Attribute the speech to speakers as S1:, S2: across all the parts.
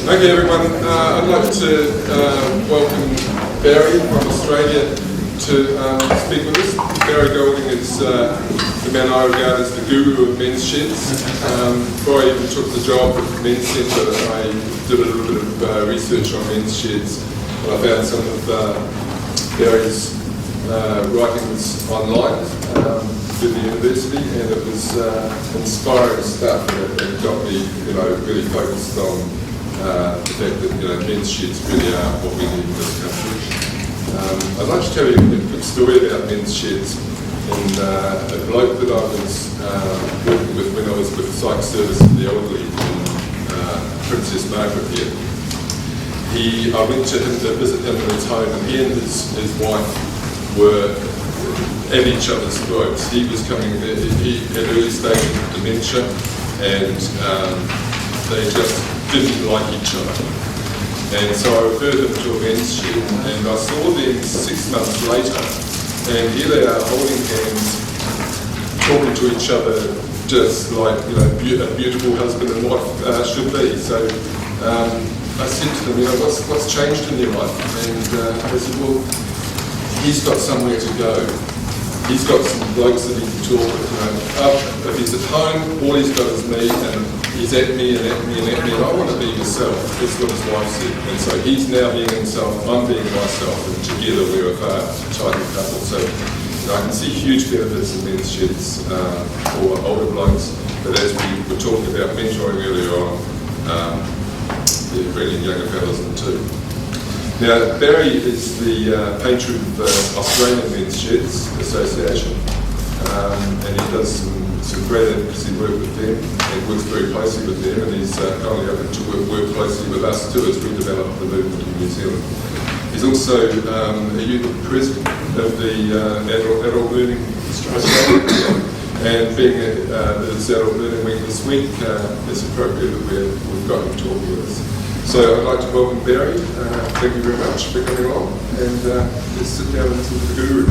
S1: Okay, everyone. I'd like to welcome Barry from Australia to speak with us. Barry Golding is the man I regard as the guru of men's sheds. Before I even took the job at Men's Centre, I did a little bit of research on men's sheds, and I found some of Barry's writings online with the university, and it was inspiring stuff, and it got me, really focused on the fact that men's sheds really are what we need in this country. I'd like to tell you a quick story about men's sheds. And a bloke that I was working with when I was with Psych Service for the Elderly in Princess Margaret here, I went to him to visit him in his home, and he and his wife were at each other's throats. He was he had early stages of dementia, and they just didn't like each other. And so I referred them to a men's shed, and I saw them 6 months later, and here they are holding hands, talking to each other just like a beautiful husband and wife should be. So I said to them, what's changed in your life? And they said, well, he's got somewhere to go. He's got some blokes that he can talk with. If he's at home, all he's got is me, and he's at me and at me and at me, and I want to be myself. That's what his wife said. And so he's now being himself, I'm being myself, and together we're a tighter couple. So I can see huge benefits in men's sheds for older blokes, but as we were talking about mentoring earlier on, they're bringing younger fellas in too. Now, Barry is the patron of the Australian Men's Sheds Association, and he does some great advocacy work with them, and works very closely with them, and he's kindly open to work closely with us too as we develop the movement in New Zealand. He's also a youth president of the Adult Learning Australia, and being there's Adult Learning Week this week, it's appropriate that we've got him talking with us. So I'd like to welcome Barry. Thank you very much for coming along, and let's sit down and listen to the guru.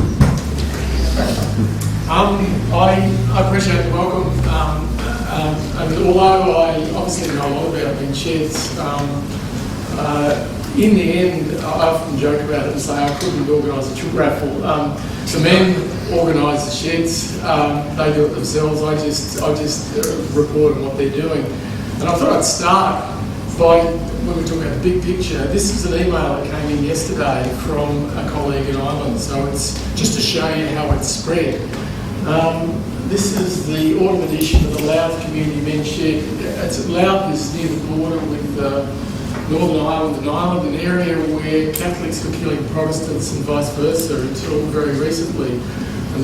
S2: I appreciate the welcome, and although I obviously know a lot about men's sheds, in the end I often joke about it and say I couldn't organise a chook raffle. The men organise the sheds, they do it themselves. I just report on what they're doing, and I thought I'd start by, when we talk about the big picture, this is an email that came in yesterday from a colleague in Ireland, so it's just to show you how it's spread. This is the autumn edition of the Louth Community Men's Shed. Louth is near the border with Northern Ireland and Ireland, an area where Catholics were killing Protestants and vice versa until very recently. And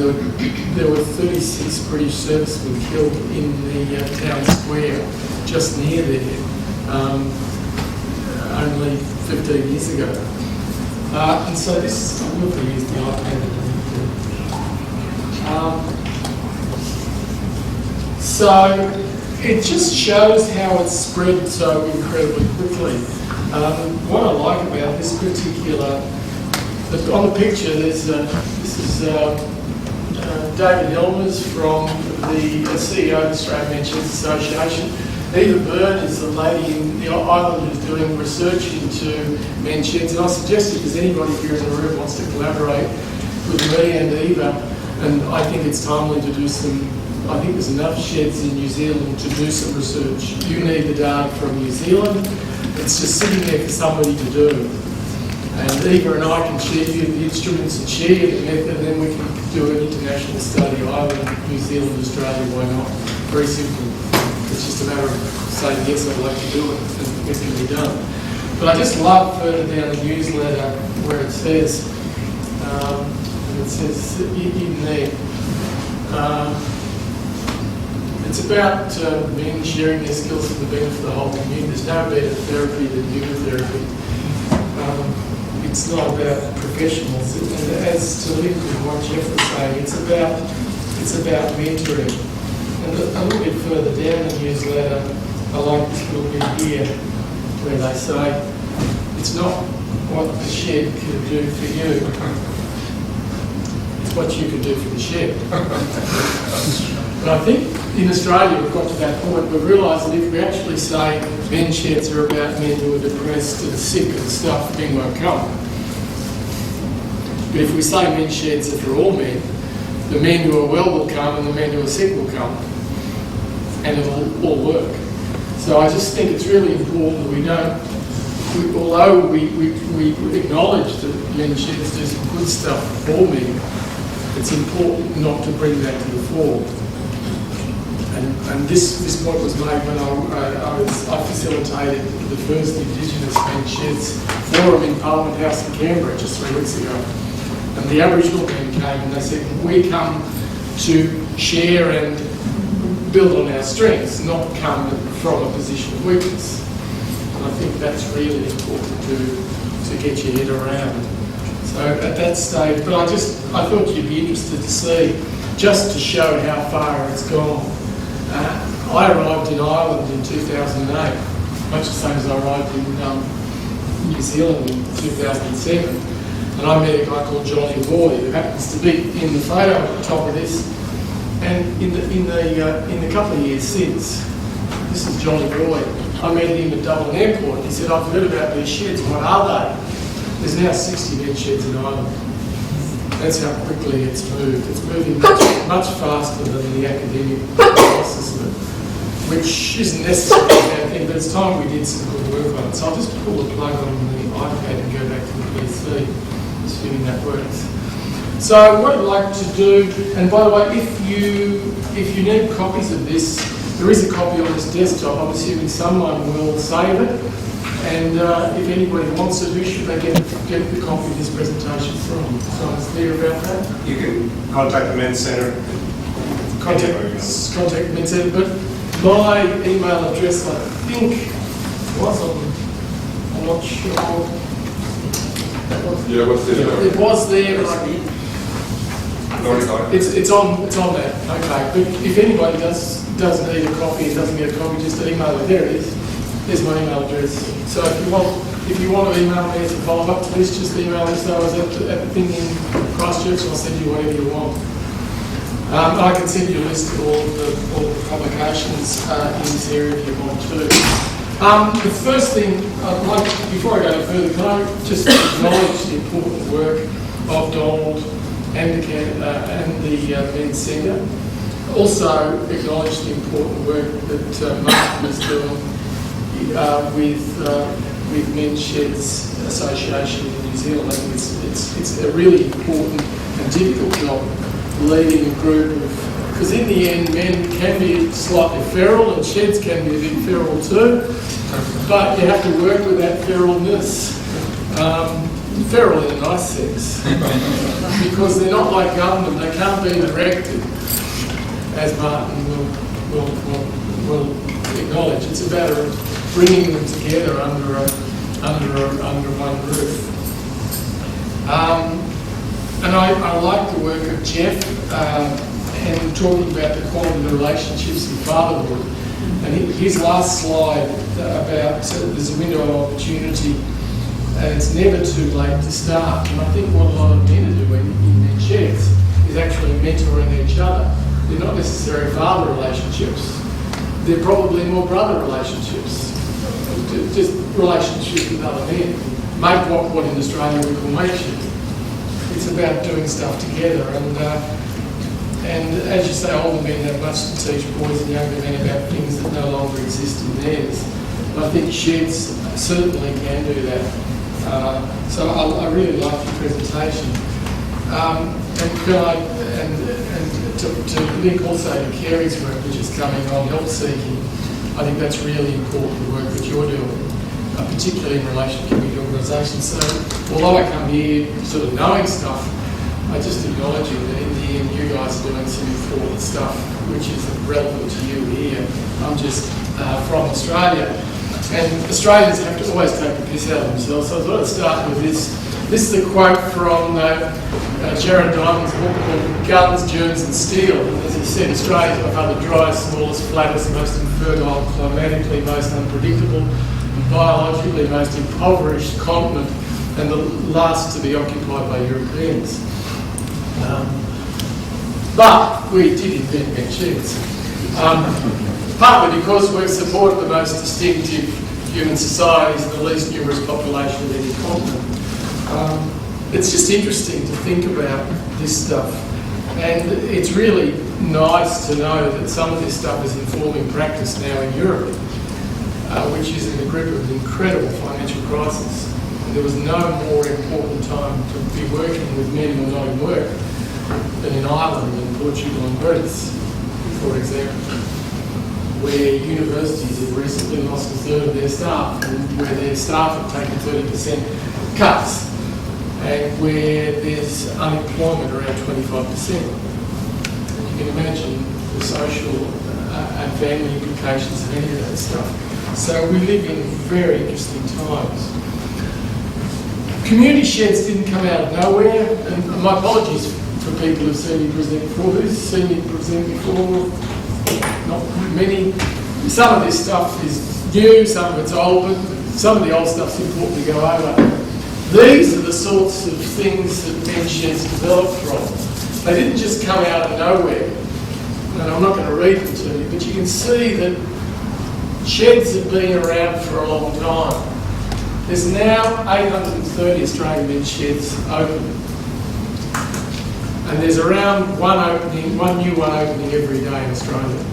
S2: there were 36 British servicemen killed in the town square just near there. Only 15 years ago. And so this, I will use the iPad. So it just shows how it's spread so incredibly quickly. What I like about this particular, on the picture, this is David Elmers from the CEO of the Australian Men's Sheds Association. Eva Byrne is the lady in the island who's doing research into men's sheds, and I suggest if there's anybody here in the room who wants to collaborate with me and Eva, and I think it's timely to do I think there's enough sheds in New Zealand to do some research. You need the data from New Zealand, it's just sitting there for somebody to do. And Eva and I can share you the instruments and share you the method, and then we can do an international study, Ireland, New Zealand, Australia, why not? Very simple. It's just a matter of saying, yes, I'd like to do it, and it can be done. But I just love further down the newsletter where it says, in there, it's about men sharing their skills for the benefit of the whole community. There's no better therapy than human therapy. It's not about professionals. As to link with what Jeff was saying, it's about mentoring. And a little bit further down the newsletter, I like this little bit here where they say, it's not what the shed can do for you, it's what you can do for the shed. But I think in Australia we've got to that point, we've realised that if we actually say men's sheds are about men who are depressed and sick and stuff, men won't come. But if we say men's sheds are for all men, the men who are well will come and the men who are sick will come. And it'll all work. So I just think it's really important that although we acknowledge that men's sheds do some good stuff for men, it's important not to bring that to the fore. And this point was made when I facilitated the first Indigenous men's sheds forum in Parliament House in Canterbury just 3 weeks ago. And the Aboriginal men came and they said, we come to share and build on our strengths, not come from a position of weakness. And I think that's really important to get your head around. So at that stage, but I thought you'd be interested to see, just to show how far it's gone. I arrived in Ireland in 2008, much the same as I arrived in New Zealand in 2007. And I met a guy called Johnny Boy, who happens to be in the photo at the top of this. And in the couple of years since, this is Johnny Boy, I met him at Dublin Airport. He said, I've heard about these sheds, what are they? There's now 60 men's sheds in Ireland. That's how quickly it's moved. It's moving much faster than the academic process of it, which isn't necessarily a bad thing, but it's time we did some good work on it. So I'll just pull the plug on the iPad and go back to the PC, assuming that works. So what I'd like to do, and by the way, if you need copies of this, there is a copy on this desktop. I'm assuming someone will save it. And if anybody wants it, who should they get the copy of this presentation from? Someone's clear about that?
S3: You can contact the Men's Centre.
S2: Contact the Men's Centre, but my email address, I think, was on, I'm not sure.
S1: Yeah, what's there?
S2: It was there, but it's on there. Okay, but if anybody does need a copy and doesn't get a copy, just email it. There it is. There's my email address. So if you want to email me as a follow-up to this, just email me. So I was at the thing in Christchurch, and I'll send you whatever you want. I can send you a list of all the publications in this area if you want to. The first thing I'd like, before I go any further, can I just acknowledge the important work of Donald and the Men's Centre. Also acknowledge the important work that Martin is doing with Men's Sheds Association in New Zealand. I think it's a really important and difficult job leading a group of, because in the end men can be slightly feral and sheds can be a bit feral too, but you have to work with that feralness. Feral in a nice sense, because they're not like government, they can't be directed, as Martin will acknowledge. It's about bringing them together under one roof. And I like the work of Jeff and talking about the quality of relationships in fatherhood. And his last slide about there's a window of opportunity and it's never too late to start. And I think what a lot of men are doing in their sheds is actually mentoring each other. They're not necessarily father relationships. They're probably more brother relationships. Just relationships with other men. Make what in Australia we call mateship. It's about doing stuff together. And as you say, older men have much to teach boys and younger men about things that no longer exist in theirs. And I think sheds certainly can do that. So I really like your presentation. And to link also to Kerry's work, which is coming on help seeking, I think that's really important, the work that you're doing, particularly in relation to community organisations. So although I come here sort of knowing stuff, I just acknowledge you that in the end you guys are doing some important stuff which is relevant to you here. I'm just from Australia. And Australians have to always take the piss out of themselves. So I thought I'd start with this. This is a quote from Jared Diamond's book called Guns, Germs and Steel. As he said, Australia is by far the driest, smallest, flattest, most infertile, climatically most unpredictable, and biologically most impoverished continent, and the last to be occupied by Europeans. But we did invent men's sheds. Partly because we've supported the most distinctive human societies and the least numerous population of any continent. It's just interesting to think about this stuff. And it's really nice to know that some of this stuff is informing practice now in Europe, which is in the grip of an incredible financial crisis. And there was no more important time to be working with men who are not in work than in Ireland and Portugal and Greece, for example, where universities have recently lost a third of their staff, and where their staff have taken 30% cuts, and where there's unemployment around 25%. And you can imagine the social and family implications of any of that stuff. So we live in very interesting times. Community sheds didn't come out of nowhere, and my apologies for people who've seen me present before. Who's seen me present before? Not many. Some of this stuff is new, some of it's old, but some of the old stuff's important to go over. These are the sorts of things that men's sheds developed from. They didn't just come out of nowhere, and I'm not going to read them to you, but you can see that sheds have been around for a long time. There's now 830 Australian men's sheds open. And there's around one new one opening every day in Australia.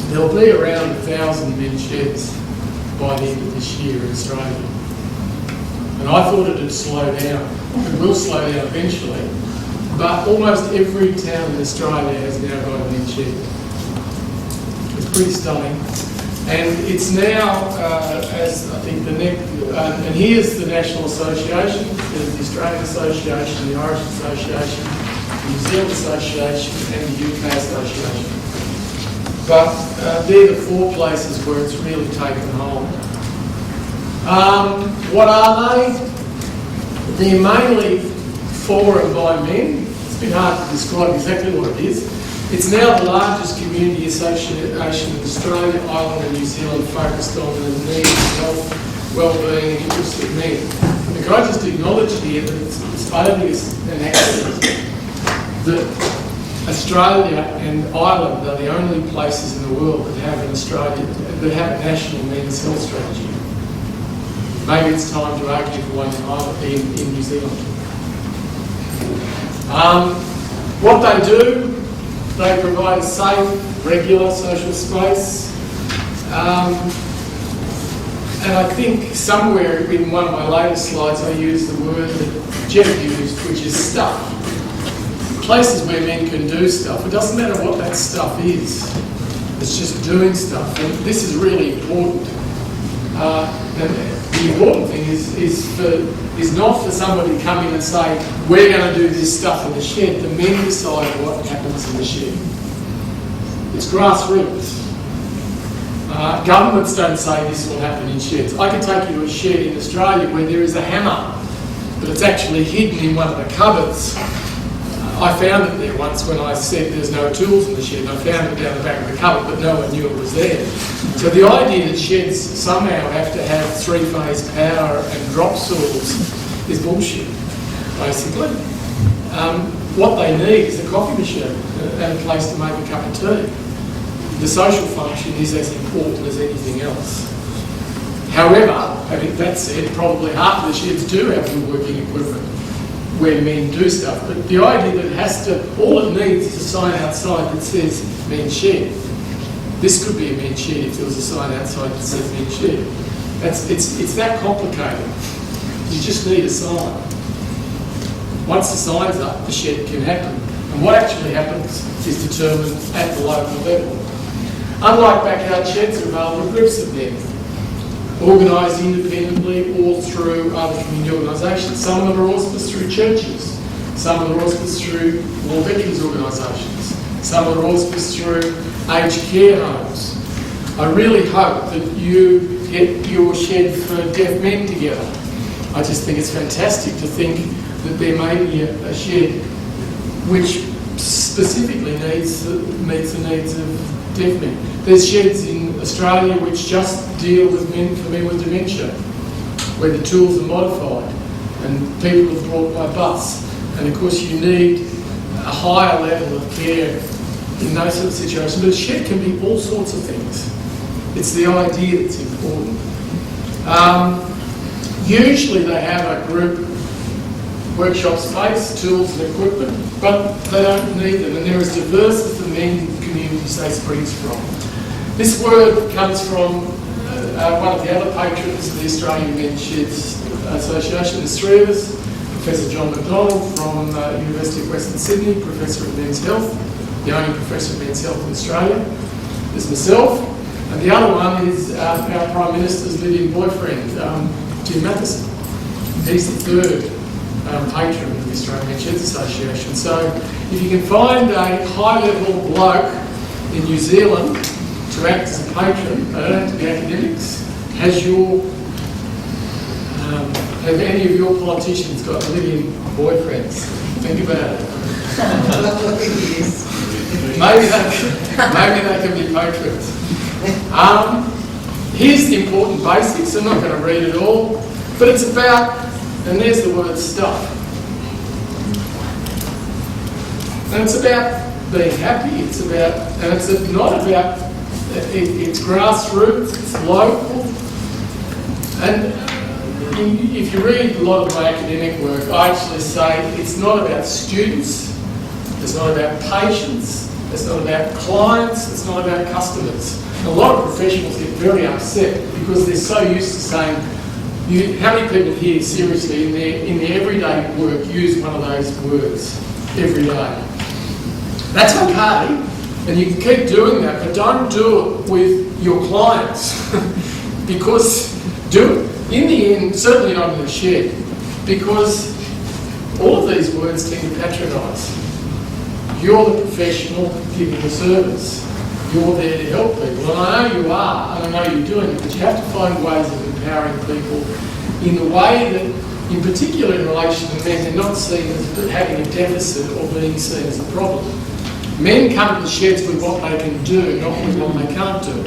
S2: There'll be around 1,000 men's sheds by the end of this year in Australia. And I thought it'd slow down. It will slow down eventually. But almost every town in Australia has now got a men's shed. It's pretty stunning. And it's now, as I think the next, and here's the National Association, there's the Australian Association, the Irish Association, the New Zealand Association, and the UK Association. But they're the four places where it's really taken hold. What are they? They're mainly for and by men. It's been hard to describe exactly what it is. It's now the largest community association in Australia, Ireland and New Zealand focused on the needs, health, well-being and interests of men. And can I just acknowledge here that it's only an accident that Australia and Ireland are the only places in the world that have a national men's health strategy. Maybe it's time to argue for one in Ireland, in New Zealand. What they do, they provide a safe, regular social space. And I think somewhere in one of my latest slides I used the word that Jeff used, which is stuff. Places where men can do stuff. It doesn't matter what that stuff is. It's just doing stuff. And this is really important. And the important thing is not for somebody to come in and say, we're going to do this stuff in the shed. The men decide what happens in the shed. It's grassroots. Governments don't say this will happen in sheds. I can take you to a shed in Australia where there is a hammer, but it's actually hidden in one of the cupboards. I found it there once when I said there's no tools in the shed. I found it down the back of the cupboard, but no one knew it was there. So the idea that sheds somehow have to have three-phase power and drop saws is bullshit, basically. What they need is a coffee machine and a place to make a cup of tea. The social function is as important as anything else. However, having that said, probably half of the sheds do have woodworking equipment where men do stuff, but the idea that it has to, all it needs is a sign outside that says men's shed. This could be a men's shed if there was a sign outside that says men's shed. It's that complicated. You just need a sign. Once the sign's up, the shed can happen. And what actually happens is determined at the local level. Unlike backyard sheds, are available to groups of men, organised independently or through other community organisations. Some of them are auspiced through churches. Some of them are auspiced through war veterans organisations. Some of them are auspiced through aged care homes. I really hope that you get your shed for deaf men together. I just think it's fantastic to think that there may be a shed which specifically meets the needs of deaf men. There's sheds in Australia which just deal with men with dementia, where the tools are modified and people are brought by bus And of course you need a higher level of care in those sort of situations. But a shed can be all sorts of things. It's the idea that's important. Usually they have a group workshop space, tools and equipment, but they don't need them, and they're as diverse as the men communities they springs from. This word comes from one of the other patrons of the Australian Men's Sheds Association. There's three of us: Professor John McDonald from University of Western Sydney, Professor of Men's Health, the only Professor of Men's Health in Australia. There's myself, and the other one is our Prime Minister's living boyfriend, Jim Matheson. He's the third patron of the Australian Men's Sheds Association. So if you can find a high-level bloke in New Zealand to act as a patron, they don't have to be academics, have any of your politicians got living boyfriends? Think about it. maybe they can be patrons. Here's the important basics. I'm not going to read it all, but it's about, and there's the word stuff. And it's about being happy. It's about, and it's not about, it's grassroots, it's local. And if you read a lot of my academic work, I actually say it's not about students, it's not about patients, it's not about clients, it's not about customers. And a lot of professionals get very upset because they're so used to saying, how many people here seriously in their everyday work use one of those words every day? That's okay, and you can keep doing that, but don't do it with your clients because in the end, certainly not in the shed, because all of these words tend to patronise. You're the professional giving the service. You're there to help people, and I know you are, and I know you're doing it, but you have to find ways of empowering people in the way that, in particular in relation to men, they're not seen as having a deficit or being seen as a problem. Men come to the sheds with what they can do, not with what they can't do.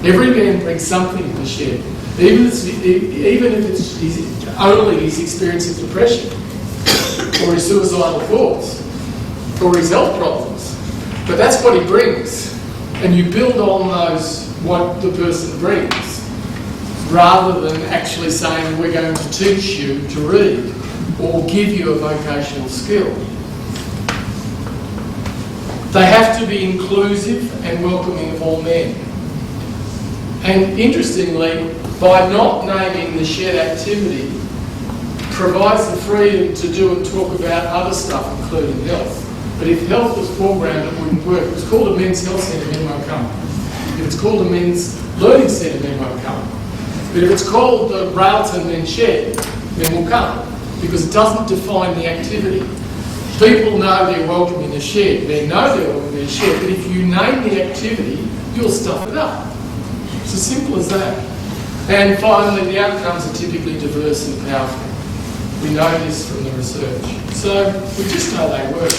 S2: Every man brings something to the shed, even if it's only his experience of depression, or his suicidal thoughts, or his health problems. But that's what he brings, and you build on those what the person brings, rather than actually saying we're going to teach you to read or give you a vocational skill. They have to be inclusive and welcoming of all men. And interestingly, by not naming the shed activity, provides the freedom to do and talk about other stuff, including health. But if health was programmed, it wouldn't work. If it's called a men's health centre, men won't come. If it's called a men's learning centre, men won't come. But if it's called the Railton Men's Shed, men will come, because it doesn't define the activity. People know they're welcome in the shed, they know they're welcome in the shed, but if you name the activity, you'll stuff it up. It's as simple as that. And finally, the outcomes are typically diverse and powerful. We know this from the research. So we just know they work.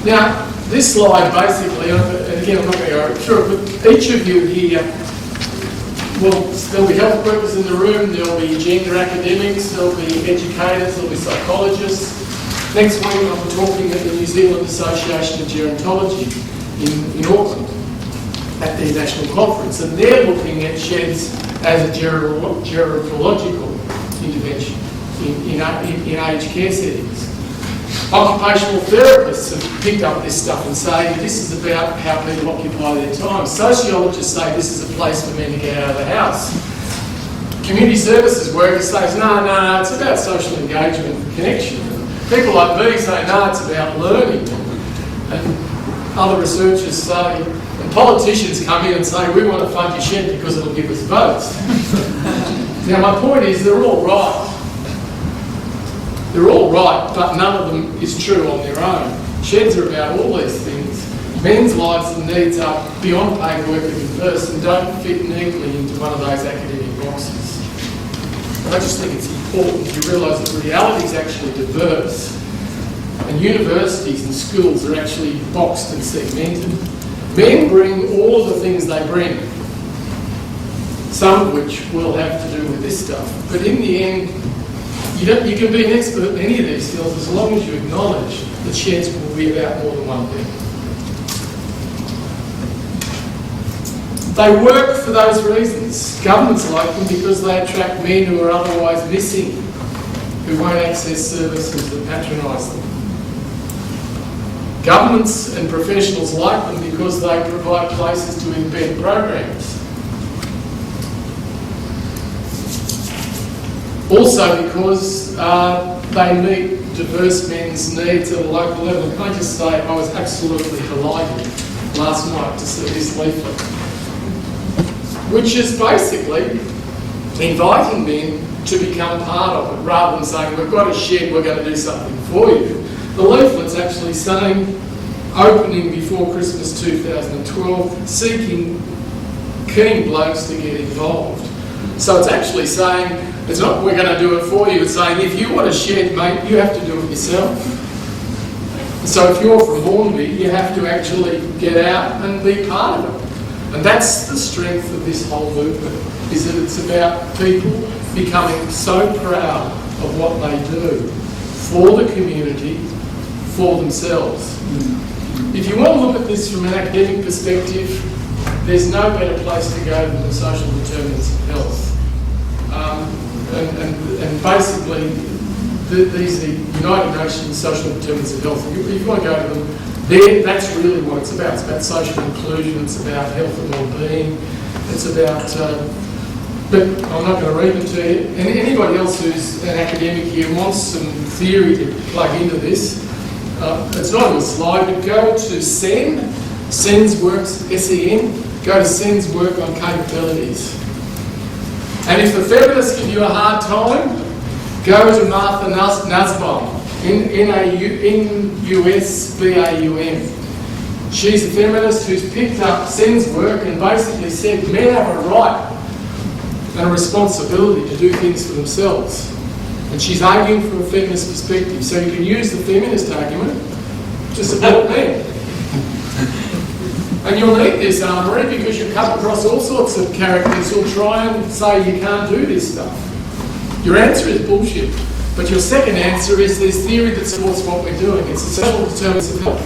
S2: Now, this slide basically, and again I'm not going to go through it, but each of you here, well, there'll be health workers in the room, there'll be gender academics, there'll be educators, there'll be psychologists. Next week I'm talking at the New Zealand Association of Gerontology in Auckland at their national conference, and they're looking at sheds as a gerontological intervention in aged care settings. Occupational therapists have picked up this stuff and say this is about how people occupy their time. Sociologists say this is a place for men to get out of the house. Community services workers say, no, it's about social engagement and connection. People like me say, no, it's about learning. And other researchers say, and politicians come in and say, we want to fund your shed because it'll give us votes. Now my point is, they're all right. They're all right, but none of them is true on their own. Sheds are about all these things. Men's lives and needs are beyond paid work and diverse and don't fit neatly into one of those academic boxes. I just think it's important to realise that reality is actually diverse, and universities and schools are actually boxed and segmented. Men bring all of the things they bring, some of which will have to do with this stuff. But in the end, You can be an expert in any of these fields as long as you acknowledge that sheds will be about more than one thing. They work for those reasons. Governments like them because they attract men who are otherwise missing, who won't access services that patronise them. Governments and professionals like them because they provide places to embed programs. Also because they meet diverse men's needs at a local level. Can I just say, I was absolutely delighted last night to see this leaflet, which is basically inviting men to become part of it, rather than saying, we've got a shed, we're going to do something for you. The leaflet's actually saying, opening before Christmas 2012, seeking keen blokes to get involved. So it's actually saying, it's not we're going to do it for you, it's saying if you want a shed, mate, you have to do it yourself. So if you're from Hornby, you have to actually get out and be part of it. And that's the strength of this whole movement, is that it's about people becoming so proud of what they do for the community, for themselves. If you want to look at this from an academic perspective, there's no better place to go than the social determinants of health. And basically, these are the United Nations social determinants of health. If you want to go to them, that's really what it's about. It's about social inclusion, it's about health and well-being, it's about... but I'm not going to read them to you. And anybody else who's an academic here wants some theory to plug into this, it's not on the slide, but go to SEN's work, SEN, go to SEN's work on capabilities. And if the feminists give you a hard time, go to Martha Nussbaum, N-U-S-B-A-U-M. She's a feminist who's picked up SEN's work and basically said men have a right and a responsibility to do things for themselves. And she's arguing from a feminist perspective. So you can use the feminist argument to support men. And you'll need this armoury because you'll come across all sorts of characters who'll try and say you can't do this stuff. Your answer is bullshit. But your second answer is there's theory that supports what we're doing. It's the social determinants of health.